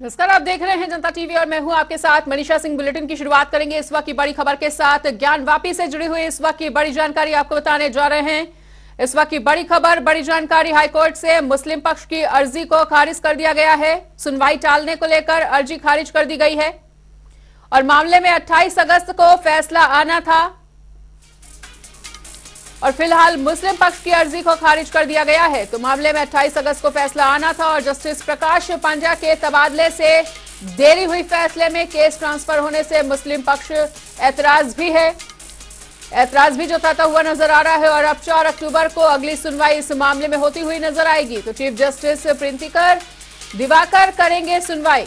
नमस्कार, आप देख रहे हैं जनता टीवी और मैं हूं आपके साथ मनीषा सिंह। बुलेटिन की शुरुआत करेंगे इस वक्त की बड़ी खबर के साथ। ज्ञानवापी से जुड़ी हुई इस वक्त की बड़ी जानकारी आपको बताने जा रहे हैं। इस वक्त की बड़ी खबर, बड़ी जानकारी। हाईकोर्ट से मुस्लिम पक्ष की अर्जी को खारिज कर दिया गया है। सुनवाई टालने को लेकर अर्जी खारिज कर दी गई है और मामले में 28 अगस्त को फैसला आना था और फिलहाल मुस्लिम पक्ष की अर्जी को खारिज कर दिया गया है। तो मामले में 28 अगस्त को फैसला आना था और जस्टिस प्रकाश पांड्या के तबादले से देरी हुई फैसले में केस ट्रांसफर होने से मुस्लिम पक्ष ऐतराज भी जताता हुआ नजर आ रहा है और अब 4 अक्टूबर को अगली सुनवाई इस मामले में होती हुई नजर आएगी। तो चीफ जस्टिस प्रिंतिकर दिवाकर करेंगे सुनवाई।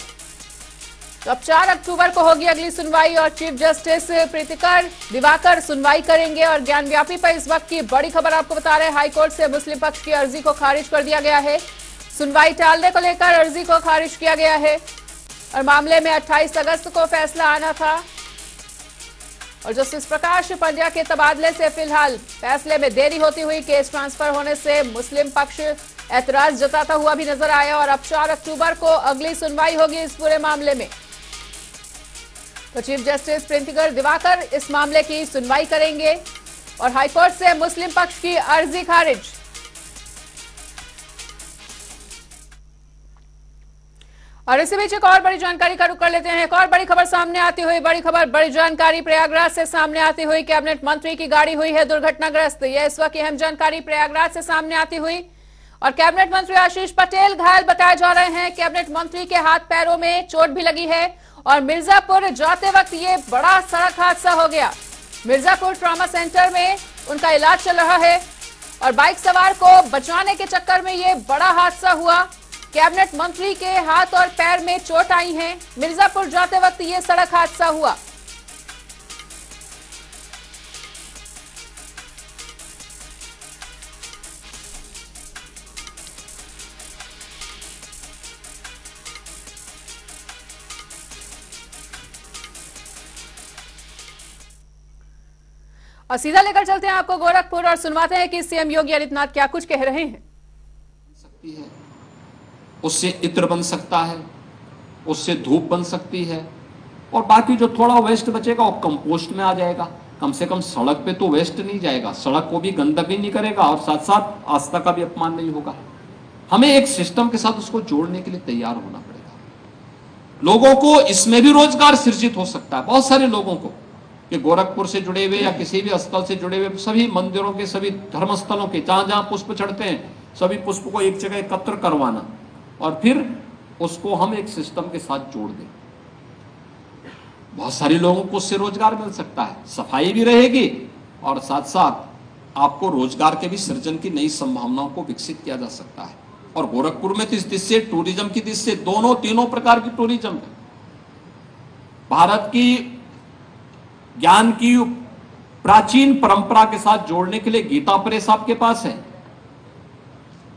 तो अब 4 अक्टूबर को होगी अगली सुनवाई और चीफ जस्टिस प्रीतिकर दिवाकर सुनवाई करेंगे। और ज्ञानव्यापी पर इस वक्त की बड़ी खबर आपको बता रहे हैं, हाईकोर्ट से मुस्लिम पक्ष की अर्जी को खारिज कर दिया गया है। सुनवाई टालने को लेकर अर्जी को खारिज किया गया है और मामले में 28 अगस्त को फैसला आना था और जस्टिस प्रकाश पांड्या के तबादले से फिलहाल फैसले में देरी होती हुई केस ट्रांसफर होने से मुस्लिम पक्ष ऐतराज जताता हुआ भी नजर आया और अब 4 अक्टूबर को अगली सुनवाई होगी इस पूरे मामले में। तो चीफ जस्टिस प्रिंतिकर दिवाकर इस मामले की सुनवाई करेंगे और हाईकोर्ट से मुस्लिम पक्ष की अर्जी खारिज। और इसी बीच एक और बड़ी जानकारी का रुख कर लेते हैं। एक और बड़ी खबर सामने आती हुई, बड़ी खबर, बड़ी जानकारी प्रयागराज से सामने आती हुई। कैबिनेट मंत्री की गाड़ी हुई है दुर्घटनाग्रस्त। यह इस वक्त की अहम जानकारी प्रयागराज से सामने आती हुई और कैबिनेट मंत्री आशीष पटेल घायल बताए जा रहे हैं। कैबिनेट मंत्री के हाथ पैरों में चोट भी लगी है और मिर्जापुर जाते वक्त ये बड़ा सड़क हादसा हो गया। मिर्जापुर ट्रॉमा सेंटर में उनका इलाज चल रहा है और बाइक सवार को बचाने के चक्कर में ये बड़ा हादसा हुआ। कैबिनेट मंत्री के हाथ और पैर में चोट आई है। मिर्जापुर जाते वक्त ये सड़क हादसा हुआ। और सीधा लेकर चलते हैं आपको गोरखपुर और सुनवाते हैं कि सीएम योगी आदित्यनाथ क्या कुछ कह रहे हैं। सकती है, उससे इत्र बन सकता है, उससे धूप बन सकती है और बाकी जो थोड़ा वेस्ट बचेगा वो कंपोस्ट में आ जाएगा। कम से कम सड़क पे तो वेस्ट नहीं जाएगा, सड़क को भी गंदा भी नहीं करेगा और साथ साथ आस्था का भी अपमान नहीं होगा। हमें एक सिस्टम के साथ उसको जोड़ने के लिए तैयार होना पड़ेगा। लोगों को इसमें भी रोजगार सृजित हो सकता है। बहुत सारे लोगों को कि गोरखपुर से जुड़े हुए या किसी भी स्थल से जुड़े हुए सभी मंदिरों के, सभी धर्मस्थलों के जहां जहां पुष्प चढ़ते हैं, सभी पुष्प को एक जगह एकत्र करवाना और फिर उसको हम एक सिस्टम के साथ जोड़ दें। बहुत सारे लोगों को उससे रोजगार मिल सकता है, सफाई भी रहेगी और साथ साथ आपको रोजगार के भी सृजन की नई संभावनाओं को विकसित किया जा सकता है। और गोरखपुर में तो इस दृष्टि से, टूरिज्म की दृष्टि से तीनों प्रकार की टूरिज्म है। भारत की ज्ञान की प्राचीन परंपरा के साथ जोड़ने के लिए गीता प्रेस आपके पास है।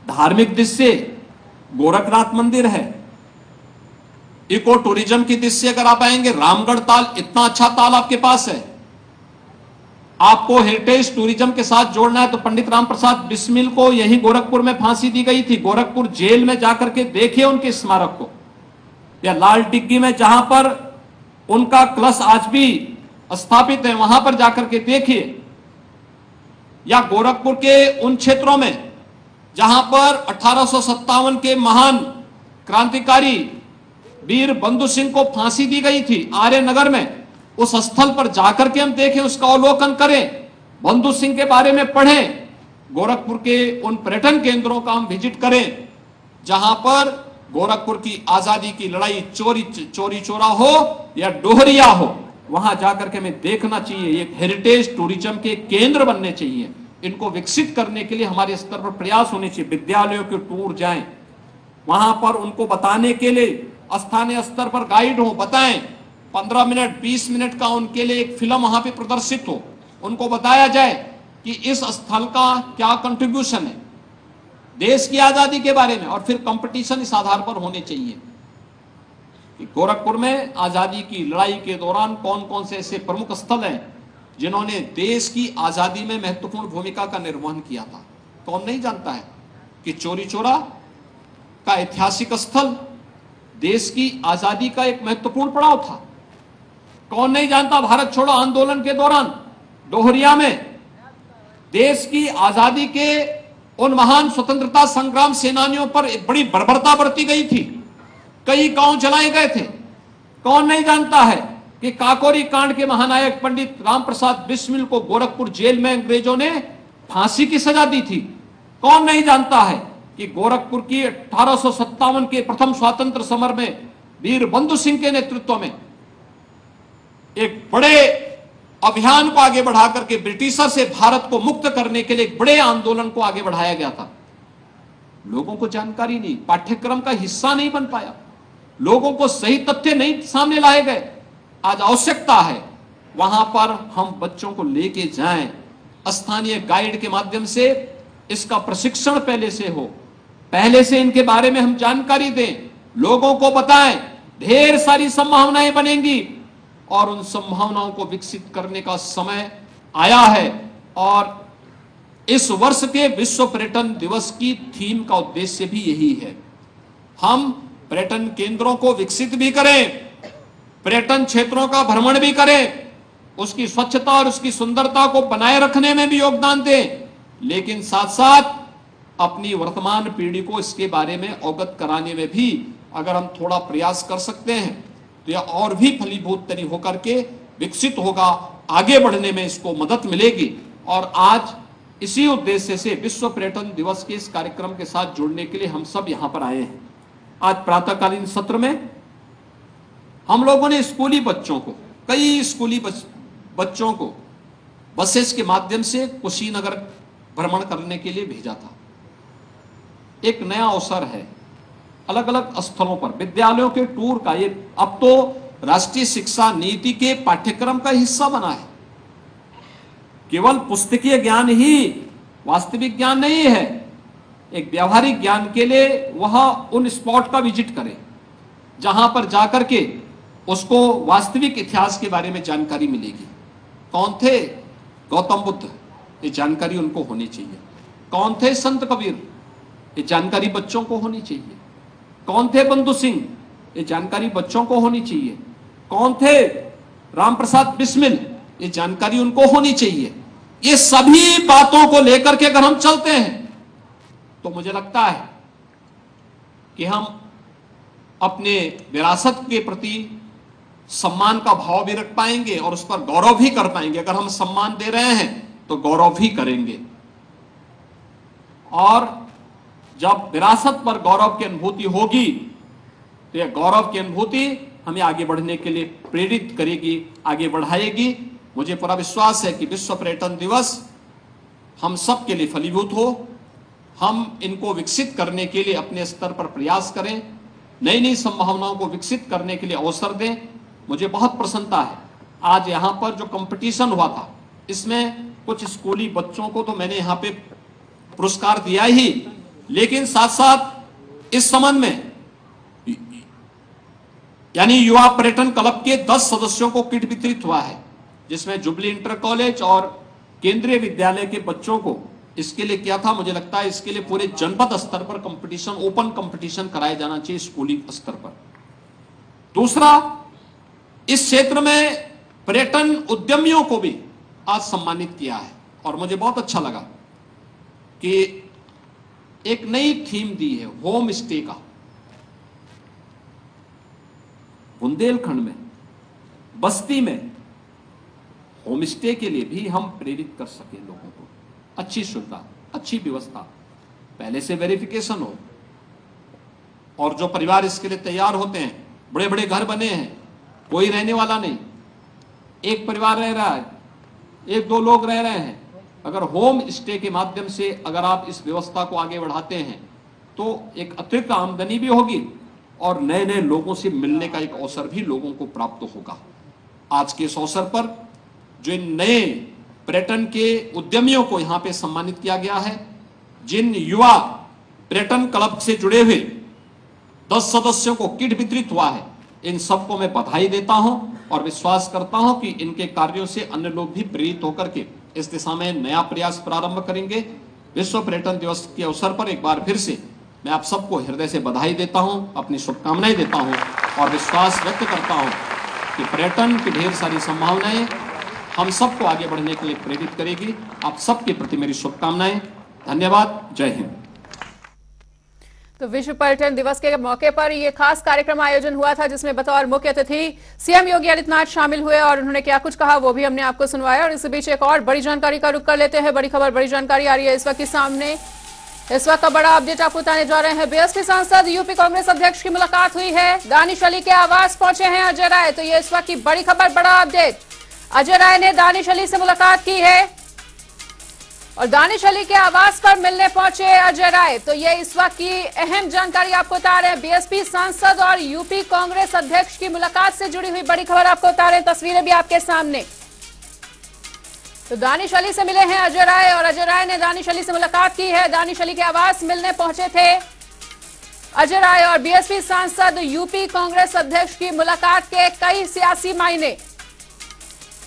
धार्मिक दृष्टि से गोरखनाथ मंदिर है। इको टूरिज्म की दृष्टि से अगर आप आएंगे, रामगढ़ ताल, इतना अच्छा ताल आपके पास है। आपको हेरिटेज टूरिज्म के साथ जोड़ना है तो पंडित राम प्रसाद बिस्मिल को यही गोरखपुर में फांसी दी गई थी। गोरखपुर जेल में जाकर के देखिए उनके स्मारक को, या लाल टिग्गी में जहां पर उनका कलश आज भी स्थापित है वहां पर जाकर के देखिए, या गोरखपुर के उन क्षेत्रों में जहां पर 1857 के महान क्रांतिकारी वीर बंधु सिंह को फांसी दी गई थी आर्य नगर में, उस स्थल पर जाकर के हम देखें, उसका अवलोकन करें, बंधु सिंह के बारे में पढ़ें। गोरखपुर के उन पर्यटन केंद्रों का हम विजिट करें जहां पर गोरखपुर की आजादी की लड़ाई चोरी चोरा हो या डोहरिया हो, वहां जाकर के हमें देखना चाहिए। एक हेरिटेज टूरिज्म के केंद्र बनने चाहिए। इनको विकसित करने के लिए हमारे स्तर पर प्रयास होने चाहिए। विद्यालयों के टूर जाएं, वहां पर उनको बताने के लिए स्थानीय स्तर पर गाइड हो, बताएं। 15 मिनट 20 मिनट का उनके लिए एक फिल्म वहां पे प्रदर्शित हो, उनको बताया जाए कि इस स्थल का क्या कंट्रीब्यूशन है देश की आजादी के बारे में। और फिर कंपटीशन इस आधार पर होने चाहिए कि गोरखपुर में आजादी की लड़ाई के दौरान कौन कौन से ऐसे प्रमुख स्थल हैं जिन्होंने देश की आजादी में महत्वपूर्ण भूमिका का निर्वहन किया था। कौन नहीं जानता है कि चोरी चोरा का ऐतिहासिक स्थल देश की आजादी का एक महत्वपूर्ण पड़ाव था। कौन नहीं जानता, भारत छोड़ो आंदोलन के दौरान डोहरिया में देश की आजादी के उन महान स्वतंत्रता संग्राम सेनानियों पर एक बड़ी बर्बरता बरती गई थी। कई गांव जलाए गए थे। कौन नहीं जानता है कि काकोरी कांड के महानायक पंडित राम प्रसाद बिस्मिल को गोरखपुर जेल में अंग्रेजों ने फांसी की सजा दी थी। कौन नहीं जानता है कि गोरखपुर की 1857 के प्रथम स्वातंत्र समर में वीर बंधु सिंह के नेतृत्व में एक बड़े अभियान को आगे बढ़ा करके ब्रिटिशर से भारत को मुक्त करने के लिए एक बड़े आंदोलन को आगे बढ़ाया गया था। लोगों को जानकारी नहीं, पाठ्यक्रम का हिस्सा नहीं बन पाया, लोगों को सही तथ्य नहीं सामने लाए गए। आज आवश्यकता है वहां पर हम बच्चों को लेके जाएं, स्थानीय गाइड के माध्यम से इसका प्रशिक्षण पहले से हो, पहले से इनके बारे में हम जानकारी दें, लोगों को बताएं। ढेर सारी संभावनाएं बनेंगी और उन संभावनाओं को विकसित करने का समय आया है। और इस वर्ष के विश्व पर्यटन दिवस की थीम का उद्देश्य भी यही है। हम पर्यटन केंद्रों को विकसित भी करें, पर्यटन क्षेत्रों का भ्रमण भी करें, उसकी स्वच्छता और उसकी सुंदरता को बनाए रखने में भी योगदान दें, लेकिन साथ साथ अपनी वर्तमान पीढ़ी को इसके बारे में अवगत कराने में भी अगर हम थोड़ा प्रयास कर सकते हैं तो यह और भी फलीभूत तरी होकर के विकसित होगा, आगे बढ़ने में इसको मदद मिलेगी। और आज इसी उद्देश्य से विश्व पर्यटन दिवस के इस कार्यक्रम के साथ जुड़ने के लिए हम सब यहां पर आए हैं। आज प्रातःकालीन सत्र में हम लोगों ने स्कूली बच्चों को, कई स्कूली बच्चों को बसेस के माध्यम से कुशीनगर भ्रमण करने के लिए भेजा था। एक नया अवसर है, अलग अलग स्थलों पर विद्यालयों के टूर का, ये अब तो राष्ट्रीय शिक्षा नीति के पाठ्यक्रम का हिस्सा बना है। केवल पुस्तकीय ज्ञान ही वास्तविक ज्ञान नहीं है। एक व्यावहारिक ज्ञान के लिए वह उन स्पॉट का विजिट करे जहां पर जाकर के उसको वास्तविक इतिहास के बारे में जानकारी मिलेगी। कौन थे गौतम बुद्ध, ये जानकारी उनको होनी चाहिए। कौन थे संत कबीर, ये जानकारी बच्चों को होनी चाहिए। कौन थे बंधु सिंह, ये जानकारी बच्चों को होनी चाहिए। कौन थे राम प्रसाद बिस्मिल, ये जानकारी उनको होनी चाहिए। ये सभी बातों को लेकर के अगर हम चलते हैं तो मुझे लगता है कि हम अपने विरासत के प्रति सम्मान का भाव भी रख पाएंगे और उस पर गौरव भी कर पाएंगे। अगर हम सम्मान दे रहे हैं तो गौरव भी करेंगे। और जब विरासत पर गौरव की अनुभूति होगी तो यह गौरव की अनुभूति हमें आगे बढ़ने के लिए प्रेरित करेगी, आगे बढ़ाएगी। मुझे पूरा विश्वास है कि विश्व पर्यटन दिवस हम सब के लिए फलीभूत हो। हम इनको विकसित करने के लिए अपने स्तर पर प्रयास करें, नई नई संभावनाओं को विकसित करने के लिए अवसर दें। मुझे बहुत प्रसन्नता है, आज यहाँ पर जो कंपटीशन हुआ था इसमें कुछ स्कूली बच्चों को तो मैंने यहाँ पे पुरस्कार दिया ही, लेकिन साथ साथ इस संबंध में यानी युवा पर्यटन क्लब के 10 सदस्यों को किट वितरित हुआ है, जिसमें जुबली इंटर कॉलेज और केंद्रीय विद्यालय के बच्चों को इसके लिए किया था। मुझे लगता है इसके लिए पूरे जनपद स्तर पर कंपटीशन, ओपन कंपटीशन कराया जाना चाहिए स्कूली स्तर पर। दूसरा, इस क्षेत्र में पर्यटन उद्यमियों को भी आज सम्मानित किया है और मुझे बहुत अच्छा लगा कि एक नई थीम दी है होम स्टे का। बुंदेलखंड में, बस्ती में होम स्टे के लिए भी हम प्रेरित कर सके लोगों को। अच्छी सुविधा, अच्छी व्यवस्था, पहले से वेरिफिकेशन हो और जो परिवार इसके लिए तैयार होते हैं, बड़े बड़े घर बने हैं, कोई रहने वाला नहीं, एक परिवार रह रहा है, 1-2 लोग रह रहे हैं। अगर होम स्टे के माध्यम से अगर आप इस व्यवस्था को आगे बढ़ाते हैं तो एक अतिरिक्त आमदनी भी होगी और नए नए लोगों से मिलने का एक अवसर भी लोगों को प्राप्त होगा। आज के इस अवसर पर जो इन नए पर्यटन के उद्यमियों को यहाँ पे सम्मानित किया गया है, जिन युवा पर्यटन क्लब से जुड़े हुए 10 सदस्यों को किट वितरित हुआ है, इन सबको मैं बधाई देता हूं और विश्वास करता हूं कि इनके कार्यों से अन्य लोग भी प्रेरित होकर के इस दिशा में नया प्रयास प्रारंभ करेंगे। विश्व पर्यटन दिवस के अवसर पर एक बार फिर से मैं आप सबको हृदय से बधाई देता हूं, अपनी शुभकामनाएं देता हूं और विश्वास व्यक्त करता हूं कि पर्यटन की ढेर सारी संभावनाएं हम सबको आगे बढ़ने के लिए प्रेरित करेगी। आप सबके प्रति मेरी शुभकामनाएं। धन्यवाद। जय हिंद। तो विश्व पर्यटन दिवस के मौके पर ये खास कार्यक्रम आयोजन हुआ था, जिसमें बतौर मुख्य अतिथि सीएम योगी आदित्यनाथ शामिल हुए और उन्होंने क्या कुछ कहा वो भी हमने आपको सुनवाया। और इस बीच एक और बड़ी जानकारी का रुख कर लेते हैं। बड़ी खबर, बड़ी जानकारी आ रही है इस वक्त के सामने। इस वक्त का बड़ा अपडेट आपको बताने जा रहे हैं। बीएसपी सांसद यूपी कांग्रेस अध्यक्ष की मुलाकात हुई है। दानिश अली के आवास पहुंचे हैं अजय राय। तो ये इस वक्त की बड़ी खबर, बड़ा अपडेट। अजय राय ने दानिश अली से मुलाकात की है और दानिश अली के आवास पर मिलने पहुंचे अजय राय। तो ये इस वक्त की अहम जानकारी आपको बता रहे हैं। बीएसपी सांसद और यूपी कांग्रेस अध्यक्ष की मुलाकात से जुड़ी हुई बड़ी खबर आपको बता रहे हैं। तस्वीरें भी आपके सामने। तो दानिश अली से मिले हैं अजय राय और अजय राय ने दानिश अली से मुलाकात की है। दानिश अली के आवास मिलने पहुंचे थे अजय राय और बीएसपी सांसद यूपी कांग्रेस अध्यक्ष की मुलाकात के कई सियासी मायने।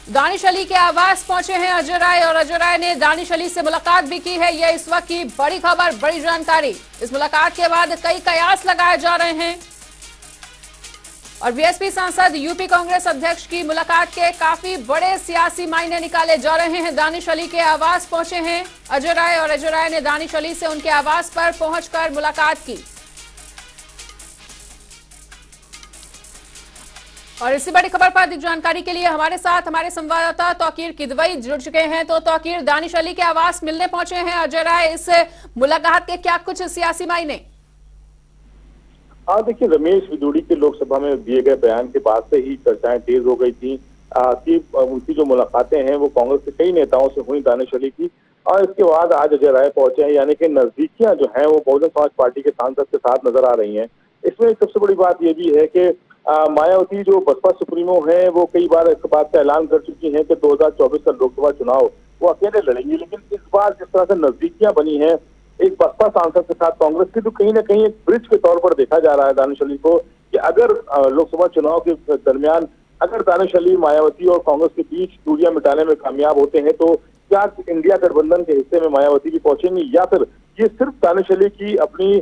दानिश अली के आवास पहुंचे हैं अजय राय और अजय राय ने दानिश अली से मुलाकात भी की है। यह इस वक्त की बड़ी खबर, बड़ी जानकारी। इस मुलाकात के बाद कई कयास लगाए जा रहे हैं और बीएसपी सांसद यूपी कांग्रेस अध्यक्ष की मुलाकात के काफी बड़े सियासी मायने निकाले जा रहे हैं। दानिश अली के आवास पहुंचे हैं अजय राय और अजय राय ने दानिश अली से उनके आवास पर पहुंचकर मुलाकात की। और इसी बड़ी खबर पर अधिक जानकारी के लिए हमारे साथ हमारे संवाददाता तौकीर किदवई जुड़ चुके हैं। तो तौकीर, दानिश अली के आवास मिलने पहुंचे हैं अजय राय, इस मुलाकात के क्या कुछ सियासी मायने? हाँ, देखिए, रमेश विदुड़ी के लोकसभा में दिए गए बयान के बाद से ही चर्चाएं तेज हो गई थी कि उनकी जो मुलाकातें हैं वो कांग्रेस के कई नेताओं से हुई दानिश अली की, और इसके बाद आज अजय राय पहुंचे हैं। यानी कि नजदीकियां जो हैं वो बहुजन समाज पार्टी के सांसद के साथ नजर आ रही हैं। इसमें सबसे बड़ी बात ये भी है कि मायावती जो बसपा सुप्रीमो है वो कई बार इस बात का ऐलान कर चुकी हैं कि 2024 का लोकसभा चुनाव वो अकेले लड़ेंगी, लेकिन इस बार जिस तरह से नजदीकियां बनी हैं एक बसपा सांसद के साथ कांग्रेस की, तो कहीं ना कहीं एक ब्रिज के तौर पर देखा जा रहा है दानिश अली को कि अगर लोकसभा चुनाव के दरमियान अगर दानिश अली मायावती और कांग्रेस के बीच दूरियां मिटाने में कामयाब होते हैं तो क्या इंडिया गठबंधन के हिस्से में मायावती भी पहुंचेंगी, या फिर ये सिर्फ दानिश अली की अपनी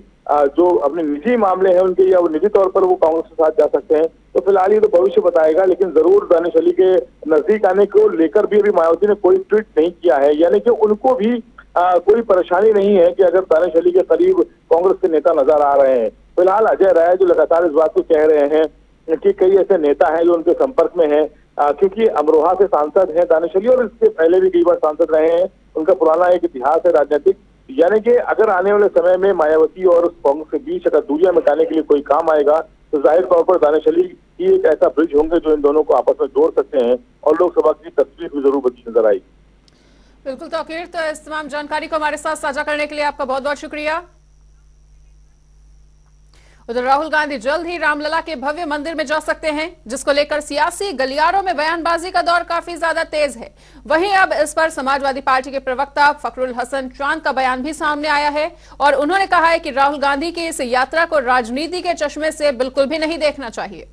जो अपने निजी मामले हैं उनके, या वो निजी तौर पर वो कांग्रेस के साथ जा सकते हैं। तो फिलहाल ये तो भविष्य बताएगा, लेकिन जरूर दानिश अली के नजदीक आने को लेकर भी अभी मायावती ने कोई ट्वीट नहीं किया है। यानी कि उनको भी कोई परेशानी नहीं है कि अगर दानिश अली के करीब कांग्रेस के नेता नजर आ रहे हैं। फिलहाल अजय राय जो लगातार इस बात को कह रहे हैं कि कई ऐसे नेता हैं जो उनके संपर्क में हैं, क्योंकि अमरोहा से सांसद हैं दानिश अली और इससे पहले भी कई बार सांसद रहे हैं। उनका पुराना एक इतिहास है राजनीतिक। यानी कि अगर आने वाले समय में मायावती और कांग्रेस के बीच अगर दूरियां मिटाने के लिए कोई काम आएगा तो जाहिर तौर पर दानिश अली ही एक ऐसा ब्रिज होंगे जो इन दोनों को आपस में जोड़ सकते हैं, और लोकसभा की तस्वीर भी जरूर बची नजर आई। बिल्कुल तौकीर, तो इस तमाम जानकारी को हमारे साथ साझा करने के लिए आपका बहुत बहुत शुक्रिया। उधर राहुल गांधी जल्द ही रामलला के भव्य मंदिर में जा सकते हैं, जिसको लेकर सियासी गलियारों में बयानबाजी का दौर काफी ज्यादा तेज है। वहीं अब इस पर समाजवादी पार्टी के प्रवक्ता फखरुल हसन चांद का बयान भी सामने आया है और उन्होंने कहा है कि राहुल गांधी की इस यात्रा को राजनीति के चश्मे से बिल्कुल भी नहीं देखना चाहिए।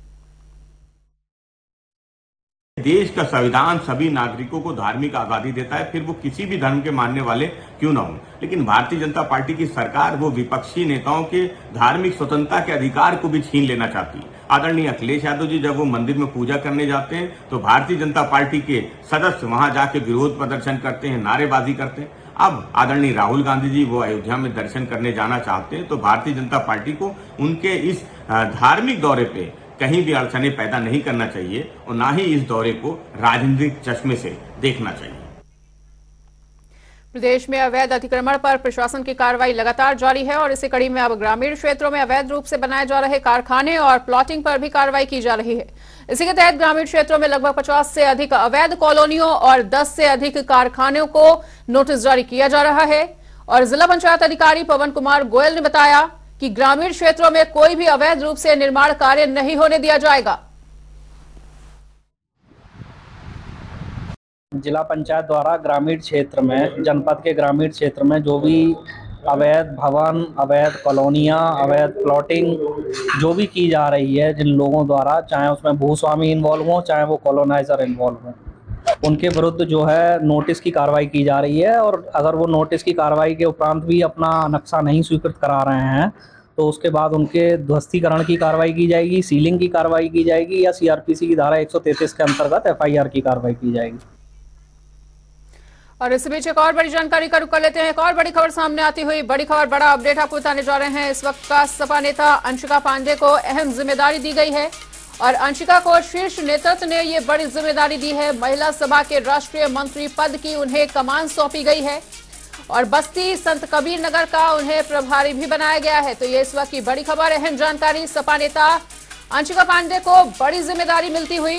देश का संविधान सभी नागरिकों को धार्मिक आजादी देता है, फिर वो किसी भी धर्म के मानने वाले क्यों ना हो। लेकिन भारतीय जनता पार्टी की सरकार वो विपक्षी नेताओं के धार्मिक स्वतंत्रता के अधिकार को भी छीन लेना चाहती है। आदरणीय अखिलेश यादव जी जब वो मंदिर में पूजा करने जाते हैं तो भारतीय जनता पार्टी के सदस्य वहां जाके विरोध प्रदर्शन करते हैं, नारेबाजी करते हैं। अब आदरणीय राहुल गांधी जी वो अयोध्या में दर्शन करने जाना चाहते हैं तो भारतीय जनता पार्टी को उनके इस धार्मिक दौरे पे कहीं भी अड़चने पैदा नहीं करना चाहिए और ना ही इस दौरे को राजनीतिक चश्मे से देखना चाहिए। प्रदेश में अवैध अतिक्रमण पर प्रशासन की कार्रवाई लगातार जारी है और इसी कड़ी में अब ग्रामीण क्षेत्रों में अवैध रूप से बनाए जा रहे कारखाने और प्लॉटिंग पर भी कार्रवाई की जा रही है। इसी के तहत ग्रामीण क्षेत्रों में लगभग 50 से अधिक अवैध कॉलोनियों और 10 से अधिक कारखानों को नोटिस जारी किया जा रहा है। और जिला पंचायत अधिकारी पवन कुमार गोयल ने बताया कि ग्रामीण क्षेत्रों में कोई भी अवैध रूप से निर्माण कार्य नहीं होने दिया जाएगा। जिला पंचायत द्वारा ग्रामीण क्षेत्र में, जनपद के ग्रामीण क्षेत्र में जो भी अवैध भवन, अवैध कॉलोनियां, अवैध प्लॉटिंग जो भी की जा रही है जिन लोगों द्वारा, चाहे उसमें भूस्वामी इन्वॉल्व हो चाहे वो कॉलोनाइजर इन्वॉल्व हो, उनके विरुद्ध जो है नोटिस की कार्रवाई की जा रही है। और अगर वो नोटिस की कार्रवाई के उपरांत भी अपना नक्शा नहीं स्वीकृत करा रहे हैं तो उसके बाद उनके ध्वस्तीकरण की कार्रवाई की जाएगी, सीलिंग की कार्रवाई की जाएगी या सीआरपीसी की धारा 133 के अंतर्गत एफआईआर की कार्रवाई की जाएगी। और इस बीच एक और बड़ी जानकारी का रुख कर लेते हैं। एक और बड़ी खबर सामने आती हुई, बड़ी खबर, बड़ा अपडेट आपको बताने जा रहे हैं। इस वक्त का सपा नेता अंशिका पांडे को अहम जिम्मेदारी दी गई है और अंशिका को शीर्ष नेतृत्व ने ये बड़ी जिम्मेदारी दी है। महिला सभा के राष्ट्रीय मंत्री पद की उन्हें कमान सौंपी गई है और बस्ती संत कबीर नगर का उन्हें प्रभारी भी बनाया गया है। तो ये इस वक्त की बड़ी खबर, अहम जानकारी। सपा नेता अंशिका पांडे को बड़ी जिम्मेदारी मिलती हुई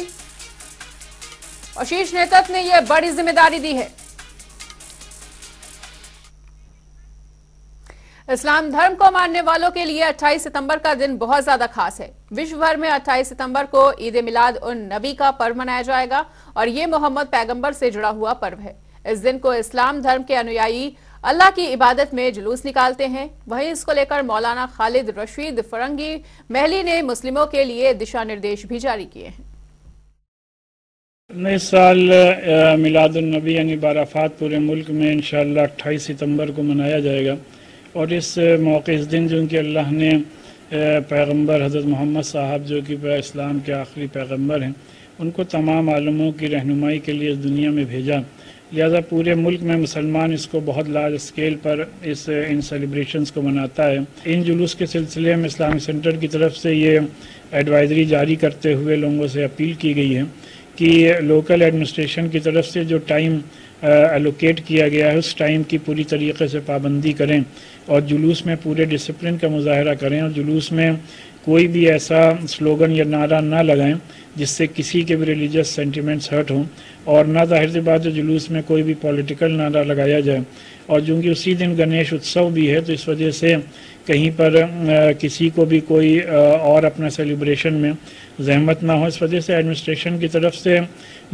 और शीर्ष नेतृत्व ने यह बड़ी जिम्मेदारी दी है। इस्लाम धर्म को मानने वालों के लिए 28 सितंबर का दिन बहुत ज्यादा खास है। विश्व भर में 28 सितंबर को ईद मिलाद उन नबी का पर्व मनाया जाएगा और ये मोहम्मद पैगंबर से जुड़ा हुआ पर्व है। इस दिन को इस्लाम धर्म के अनुयायी अल्लाह की इबादत में जुलूस निकालते हैं। वहीं इसको लेकर मौलाना खालिद रशीद फरंगी महली ने मुस्लिमों के लिए दिशा निर्देश भी जारी किए हैं। नए साल मिलादुन नबी यानी बाराफात पूरे मुल्क में इंशाअल्लाह 28 सितंबर को मनाया जाएगा और इस मौके, इस दिन जो कि अल्लाह ने पैगंबर हज़रत मोहम्मद साहब जो कि इस्लाम के आखिरी पैगंबर हैं, उनको तमाम आलमों की रहनुमाई के लिए इस दुनिया में भेजा, लिहाजा पूरे मुल्क में मुसलमान इसको बहुत लार्ज स्केल पर इन सेलिब्रेशंस को मनाता है। इन जुलूस के सिलसिले में इस्लामिक सेंटर की तरफ से ये एडवाइज़री जारी करते हुए लोगों से अपील की गई है कि लोकल एडमिनिस्ट्रेशन की तरफ से जो टाइम एलोकेट किया गया है उस टाइम की पूरी तरीके से पाबंदी करें और जुलूस में पूरे डिसिप्लिन का मुजाहरा करें और जुलूस में कोई भी ऐसा स्लोगन या नारा ना लगाएं जिससे किसी के भी रिलीजियस सेंटिमेंट्स हर्ट हों और ना जाहिर सी बात है जुलूस में कोई भी पॉलिटिकल नारा लगाया जाए। और चूँकि उसी दिन गणेश उत्सव भी है तो इस वजह से कहीं पर किसी को भी कोई और अपना सेलिब्रेशन में जहमत ना हो, इस वजह से एडमिनिस्ट्रेशन की तरफ से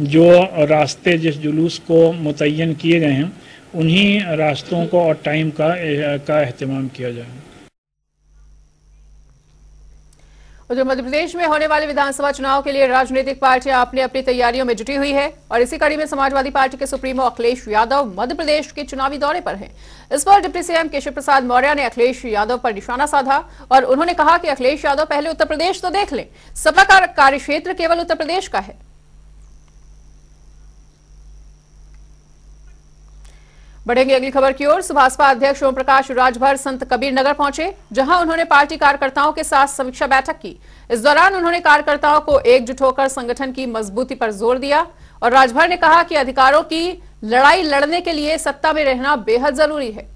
जो रास्ते जिस जुलूस को मुतय्यन किए गए हैं उन्हीं रास्तों को और टाइम का एहतमाम किया जाए। उधर मध्य प्रदेश में होने वाले विधानसभा चुनाव के लिए राजनीतिक पार्टियां अपनी अपनी तैयारियों में जुटी हुई है और इसी कड़ी में समाजवादी पार्टी के सुप्रीमो अखिलेश यादव मध्य प्रदेश के चुनावी दौरे पर हैं। इस पर डिप्टी सीएम केशव प्रसाद मौर्य ने अखिलेश यादव पर निशाना साधा और उन्होंने कहा कि अखिलेश यादव पहले उत्तर प्रदेश तो देख लें, सपा का कार्यक्षेत्र केवल उत्तर प्रदेश का है। बढ़ेंगे अगली खबर की ओर। भाजपा अध्यक्ष ओम प्रकाश राजभर संत कबीर नगर पहुंचे, जहां उन्होंने पार्टी कार्यकर्ताओं के साथ समीक्षा बैठक की। इस दौरान उन्होंने कार्यकर्ताओं को एकजुट होकर संगठन की मजबूती पर जोर दिया और राजभर ने कहा कि अधिकारों की लड़ाई लड़ने के लिए सत्ता में रहना बेहद जरूरी है।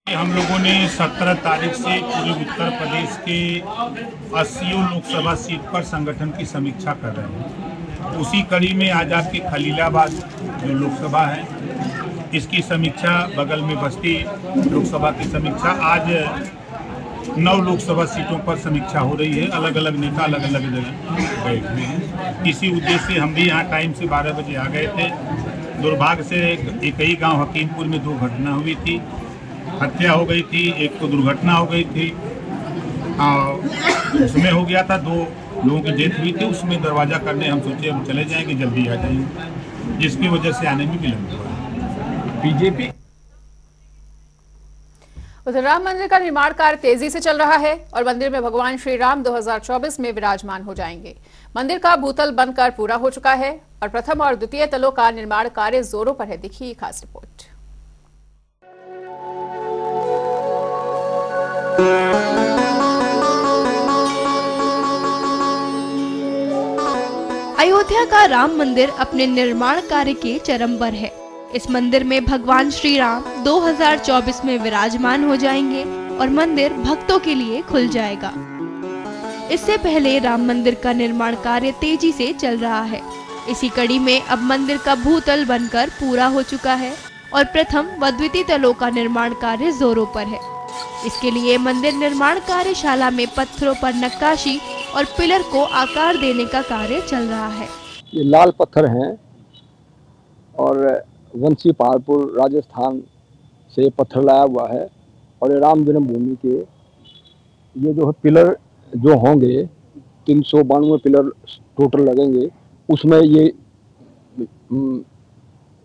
हम लोगों ने 17 तारीख से पूरे उत्तर प्रदेश के 80 लोकसभा सीट पर संगठन की समीक्षा कर रहे हैं। उसी कड़ी में आज आपके खलीलाबाद जो लोकसभा है इसकी समीक्षा, बगल में बस्ती लोकसभा की समीक्षा, आज 9 लोकसभा सीटों पर समीक्षा हो रही है। अलग अलग नेता अलग अलग जगह गए हुए हैं। इसी उद्देश्य से हम भी यहाँ टाइम से 12 बजे आ गए थे। दुर्भाग्य से एक ही गाँव हकीमपुर में 2 घटना हुई थी, हत्या हो गई थी, एक तो दुर्घटना हो गई थी, उसमें हो गया था 2 लोगों की डेथ हुई थी। उसमें दरवाजा करने हम सोचे हम चले जाएंगे, जल्दी आ जाएंगे, जिसकी वजह से आने में विलंब हुआ। बीजेपी उधर राम मंदिर का निर्माण कार्य तेजी से चल रहा है और मंदिर में भगवान श्री राम 2024 में विराजमान हो जाएंगे। मंदिर का भूतल बनकर पूरा हो चुका है और प्रथम और द्वितीय तलों का निर्माण कार्य जोरों पर है। देखिए खास रिपोर्ट। अयोध्या का राम मंदिर अपने निर्माण कार्य के चरम पर है। इस मंदिर में भगवान श्री राम 2024 में विराजमान हो जाएंगे और मंदिर भक्तों के लिए खुल जाएगा। इससे पहले राम मंदिर का निर्माण कार्य तेजी से चल रहा है। इसी कड़ी में अब मंदिर का भूतल बनकर पूरा हो चुका है और प्रथम व द्वितीय तलों का निर्माण कार्य जोरों पर है। इसके लिए मंदिर निर्माण कार्यशाला में पत्थरों पर नक्काशी और पिलर को आकार देने का कार्य चल रहा है। ये लाल पत्थर हैं और वंशी पहाड़पुर राजस्थान से पत्थर लाया हुआ है और राम जन्मभूमि के ये जो पिलर जो होंगे 392 पिलर टोटल लगेंगे, उसमें ये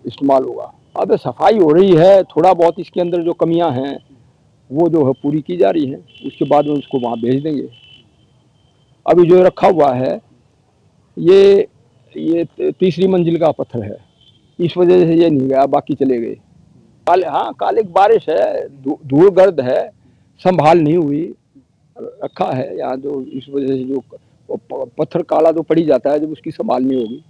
इस्तेमाल होगा। अब सफाई हो रही है, थोड़ा बहुत इसके अंदर जो कमियां हैं वो जो है पूरी की जा रही हैं, उसके बाद में उसको वहाँ भेज देंगे। अभी जो रखा हुआ है ये तीसरी मंजिल का पत्थर है, इस वजह से ये नहीं गया, बाकी चले गए। काल एक बारिश है, धूल गर्द है, संभाल नहीं हुई, रखा है यहाँ, जो इस वजह से जो पत्थर काला तो पड़ ही जाता है जब उसकी संभाल नहीं होगी।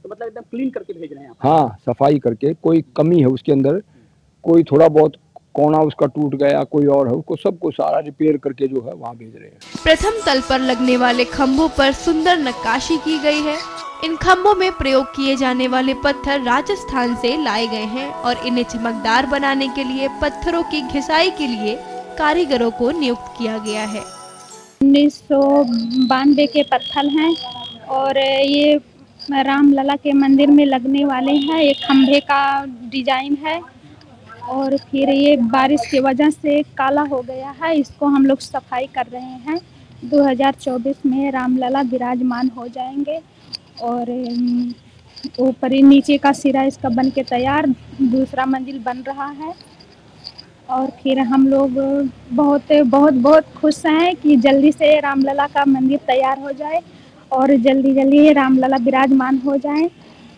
तो मतलब एकदम क्लीन करके भेज रहे हैं आप? हाँ, सफाई करके, कोई कमी है उसके अंदर, कोई थोड़ा बहुत कोना उसका टूट गया, कोई और है, उसको सबको सारा रिपेयर करके जो है वहाँ भेज रहे हैं। प्रथम तल पर लगने वाले खम्भों पर सुंदर नक्काशी की गई है। इन खम्भों में प्रयोग किए जाने वाले पत्थर राजस्थान से लाए गए हैं और इन्हें चमकदार बनाने के लिए पत्थरों की घिसाई के लिए कारीगरों को नियुक्त किया गया है। 1992 के पत्थर हैं और ये रामलला के मंदिर में लगने वाले हैं। एक खंभे का डिजाइन है और फिर ये बारिश की वजह से काला हो गया है, इसको हम लोग सफाई कर रहे हैं। 2024 में रामलला विराजमान हो जाएंगे और ऊपर नीचे का सिरा इसका बन के तैयार, दूसरा मंजिल बन रहा है और फिर हम लोग बहुत बहुत बहुत खुश हैं कि जल्दी से रामलला का मंदिर तैयार हो जाए और जल्दी जल्दी रामलला विराजमान हो जाए।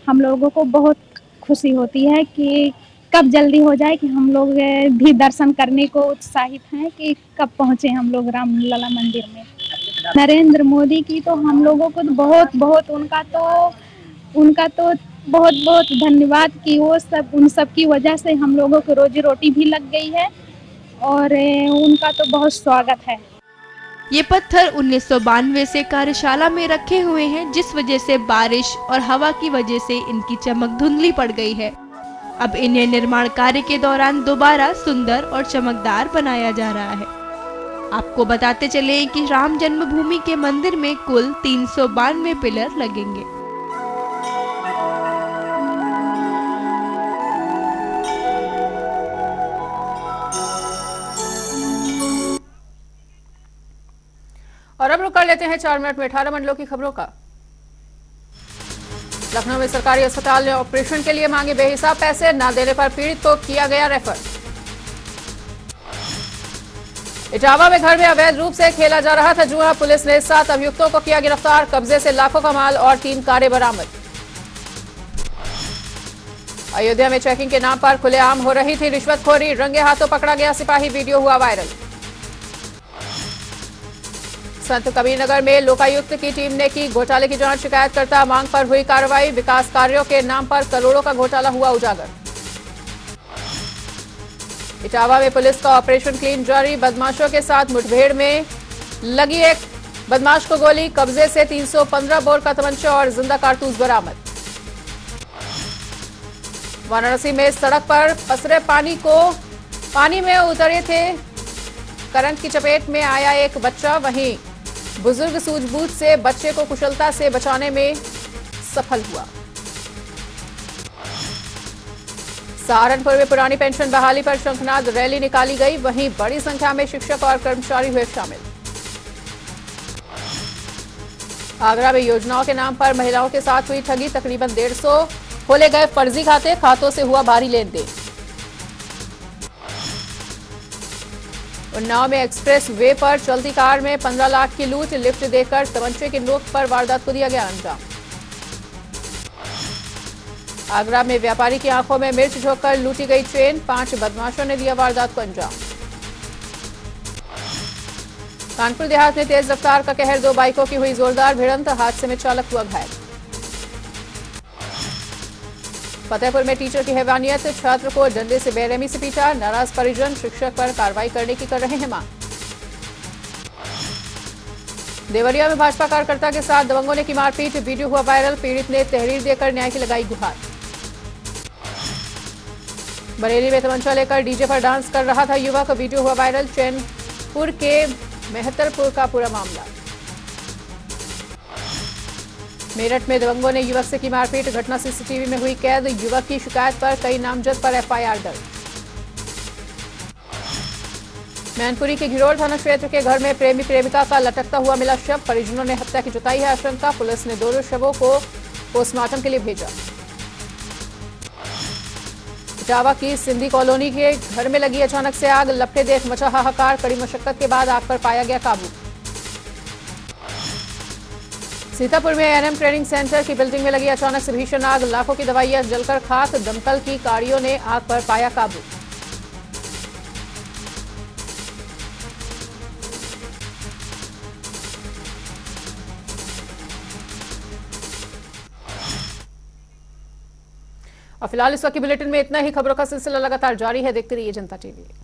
हम लोगों को बहुत खुशी होती है कि कब जल्दी हो जाए, कि हम लोग भी दर्शन करने को उत्साहित हैं कि कब पहुँचे हम लोग रामलला मंदिर में। नरेंद्र मोदी की तो हम लोगों को तो बहुत बहुत उनका तो बहुत बहुत धन्यवाद कि वो सब, उन सब की वजह से हम लोगों को रोजी रोटी भी लग गई है और उनका तो बहुत स्वागत है। ये पत्थर 1992 से कार्यशाला में रखे हुए हैं, जिस वजह से बारिश और हवा की वजह से इनकी चमक धुंधली पड़ गई है। अब इन्हें निर्माण कार्य के दौरान दोबारा सुंदर और चमकदार बनाया जा रहा है। आपको बताते चले कि राम जन्मभूमि के मंदिर में कुल 392 पिलर लगेंगे। और अब रुक कर लेते हैं 4 मिनट में 18 मंडलों की खबरों का। लखनऊ में सरकारी अस्पताल ने ऑपरेशन के लिए मांगे बेहिसाब पैसे, न देने पर पीड़ित को किया गया रेफर। इटावा में घर में अवैध रूप से खेला जा रहा था जुआ, पुलिस ने 7 अभियुक्तों को किया गिरफ्तार, कब्जे से लाखों का माल और 3 कारें बरामद। अयोध्या में चेकिंग के नाम पर खुलेआम हो रही थी रिश्वतखोरी, रंगे हाथों पकड़ा गया सिपाही, वीडियो हुआ वायरल। संत कबीरनगर में लोकायुक्त की टीम ने की घोटाले की जांच, शिकायतकर्ता मांग पर हुई कार्रवाई, विकास कार्यों के नाम पर करोड़ों का घोटाला हुआ उजागर। इटावा में पुलिस का ऑपरेशन क्लीन जारी, बदमाशों के साथ मुठभेड़ में लगी एक बदमाश को गोली, कब्जे से 315 बोर का तमंचा और जिंदा कारतूस बरामद। वाराणसी में सड़क पर पसरे पानी में उतरे थे करंट की चपेट में आया एक बच्चा, वहीं बुजुर्ग सूझबूझ से बच्चे को कुशलता से बचाने में सफल हुआ। सहारनपुर में पुरानी पेंशन बहाली पर शंखनाद रैली निकाली गई, वहीं बड़ी संख्या में शिक्षक और कर्मचारी हुए शामिल। आगरा में योजनाओं के नाम पर महिलाओं के साथ हुई ठगी, तकरीबन 150 खोले गए फर्जी खातों से हुआ भारी लेन देन। उन्नाव में एक्सप्रेस वे पर चलती कार में 15 लाख की लूट, लिफ्ट देकर तमंचे की नोक पर वारदात को दिया गया अंजाम। आगरा में व्यापारी की आंखों में मिर्च झोंककर लूटी गई ट्रेन, 5 बदमाशों ने दिया वारदात को अंजाम। कानपुर देहात में तेज रफ्तार का कहर, 2 बाइकों की हुई जोरदार भिड़ंत, हादसे में चालक हुआ घायल। फतेहपुर में टीचर की हैवानियत, छात्र को डंडे से बेरहमी से पीटा, नाराज परिजन शिक्षक पर कार्रवाई करने की कर रहे हैं मांग। देवरिया में भाजपा कार्यकर्ता के साथ दबंगों ने की मारपीट, वीडियो हुआ वायरल, पीड़ित ने तहरीर देकर न्याय की लगाई गुहार। बरेली में तमंचा लेकर डीजे पर डांस कर रहा था युवक, वीडियो हुआ वायरल, चैनपुर के मेहतरपुर का पूरा मामला। मेरठ में दबंगों ने युवक से की मारपीट, घटना सीसीटीवी में हुई कैद, युवक की शिकायत पर कई नामजद पर एफआईआर दर्ज। मैनपुरी के घिरोल थाना क्षेत्र के घर में प्रेमी प्रेमिका का लटकता हुआ मिला शव। परिजनों ने हत्या की जताई है आशंका। पुलिस ने दोनों शवों को पोस्टमार्टम के लिए भेजा। इटावा की सिंधी कॉलोनी के घर में लगी अचानक से आग। लपटे देख मचा हाहाकार। कड़ी मशक्कत के बाद आग पर पाया गया काबू। सीतापुर में एनएम ट्रेनिंग सेंटर की बिल्डिंग में लगी अचानक से भीषण आग। लाखों की दवाइयां जलकर खाक। दमकल की गाड़ियों ने आग पर पाया काबू। और फिलहाल इस वक्त की बुलेटिन में इतना ही। खबरों का सिलसिला लगातार जारी है। देखते रहिए जनता टीवी।